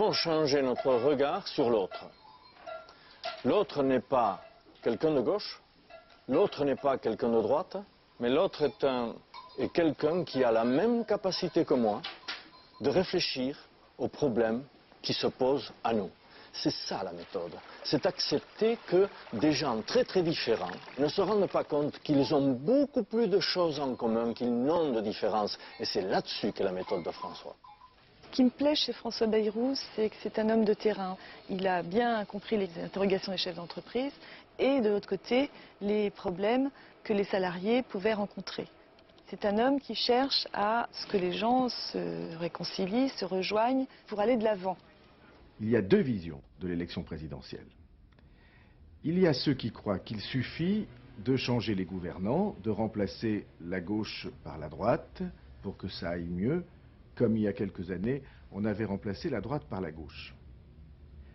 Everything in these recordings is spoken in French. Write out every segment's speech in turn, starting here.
devons changer notre regard sur l'autre. L'autre n'est pas quelqu'un de gauche, l'autre n'est pas quelqu'un de droite, mais l'autre est quelqu'un qui a la même capacité que moi de réfléchir aux problèmes qui se posent à nous. C'est ça la méthode. C'est accepter que des gens très très différents ne se rendent pas compte qu'ils ont beaucoup plus de choses en commun qu'ils n'ont de différences. Et c'est là-dessus qu'est la méthode de François. Ce qui me plaît chez François Bayrou, c'est que c'est un homme de terrain. Il a bien compris les interrogations des chefs d'entreprise et de l'autre côté, les problèmes que les salariés pouvaient rencontrer. C'est un homme qui cherche à ce que les gens se réconcilient, se rejoignent pour aller de l'avant. Il y a deux visions de l'élection présidentielle. Il y a ceux qui croient qu'il suffit de changer les gouvernants, de remplacer la gauche par la droite pour que ça aille mieux, comme il y a quelques années, on avait remplacé la droite par la gauche.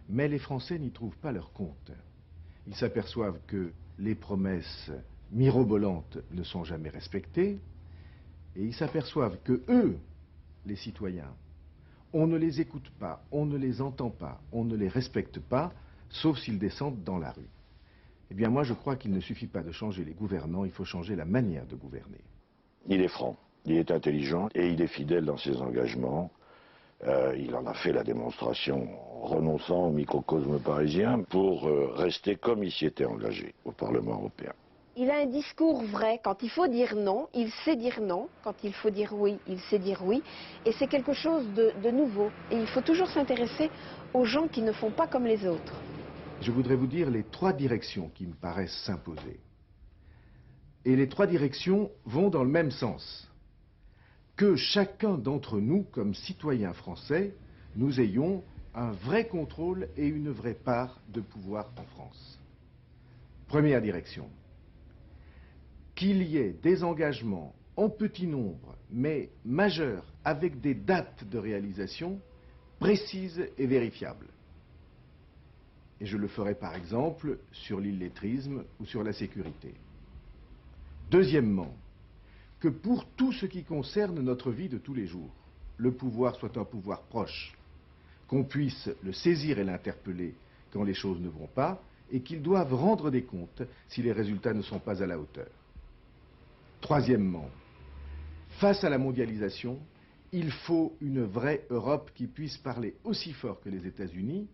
Mais les Français n'y trouvent pas leur compte. Ils s'aperçoivent que les promesses mirobolantes ne sont jamais respectées, et ils s'aperçoivent que eux, les citoyens, on ne les écoute pas, on ne les entend pas, on ne les respecte pas, sauf s'ils descendent dans la rue. Eh bien moi je crois qu'il ne suffit pas de changer les gouvernants, il faut changer la manière de gouverner. Il est franc, il est intelligent et il est fidèle dans ses engagements. Il en a fait la démonstration en renonçant au microcosme parisien pour rester comme il s'y était engagé au Parlement européen. Il a un discours vrai. Quand il faut dire non, il sait dire non. Quand il faut dire oui, il sait dire oui. Et c'est quelque chose de nouveau. Et il faut toujours s'intéresser aux gens qui ne font pas comme les autres. Je voudrais vous dire les trois directions qui me paraissent s'imposer. Et les trois directions vont dans le même sens. Que chacun d'entre nous, comme citoyens français, nous ayons un vrai contrôle et une vraie part de pouvoir en France. Première direction. Qu'il y ait des engagements en petit nombre, mais majeurs, avec des dates de réalisation précises et vérifiables. Et je le ferai par exemple sur l'illettrisme ou sur la sécurité. Deuxièmement, que pour tout ce qui concerne notre vie de tous les jours, le pouvoir soit un pouvoir proche, qu'on puisse le saisir et l'interpeller quand les choses ne vont pas, et qu'ils doivent rendre des comptes si les résultats ne sont pas à la hauteur. Troisièmement, face à la mondialisation, il faut une vraie Europe qui puisse parler aussi fort que les États-Unis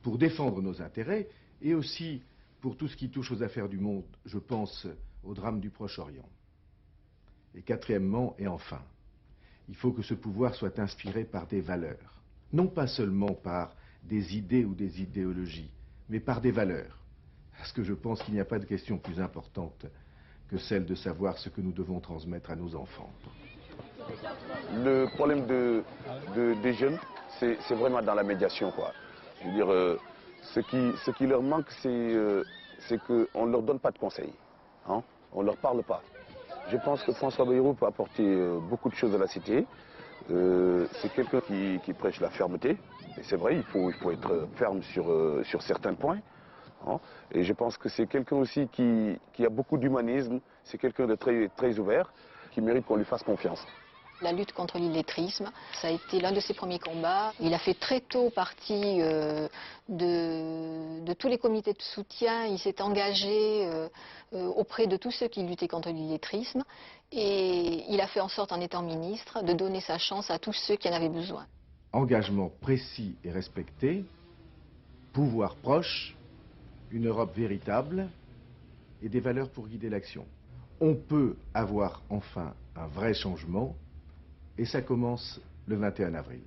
pour défendre nos intérêts et aussi pour tout ce qui touche aux affaires du monde, je pense au drame du Proche-Orient. Et quatrièmement et enfin, il faut que ce pouvoir soit inspiré par des valeurs, non pas seulement par des idées ou des idéologies, mais par des valeurs. Parce que je pense qu'il n'y a pas de question plus importante que celle de savoir ce que nous devons transmettre à nos enfants. Le problème des jeunes, c'est vraiment dans la médiation, quoi. Je veux dire, ce qui leur manque, c'est qu'on ne leur donne pas de conseils. Hein? On ne leur parle pas. Je pense que François Bayrou peut apporter beaucoup de choses à la cité. C'est quelqu'un qui prêche la fermeté. Et c'est vrai, il faut être ferme sur certains points. Hein? Et je pense que c'est quelqu'un aussi qui a beaucoup d'humanisme. C'est quelqu'un de très, très ouvert, qui mérite qu'on lui fasse confiance. La lutte contre l'illettrisme, ça a été l'un de ses premiers combats. Il a fait très tôt partie de tous les comités de soutien. Il s'est engagé auprès de tous ceux qui luttaient contre l'illettrisme. Et il a fait en sorte, en étant ministre, de donner sa chance à tous ceux qui en avaient besoin. Engagement précis et respecté, pouvoir proche, une Europe véritable et des valeurs pour guider l'action. On peut avoir enfin un vrai changement. Et ça commence le 21 avril.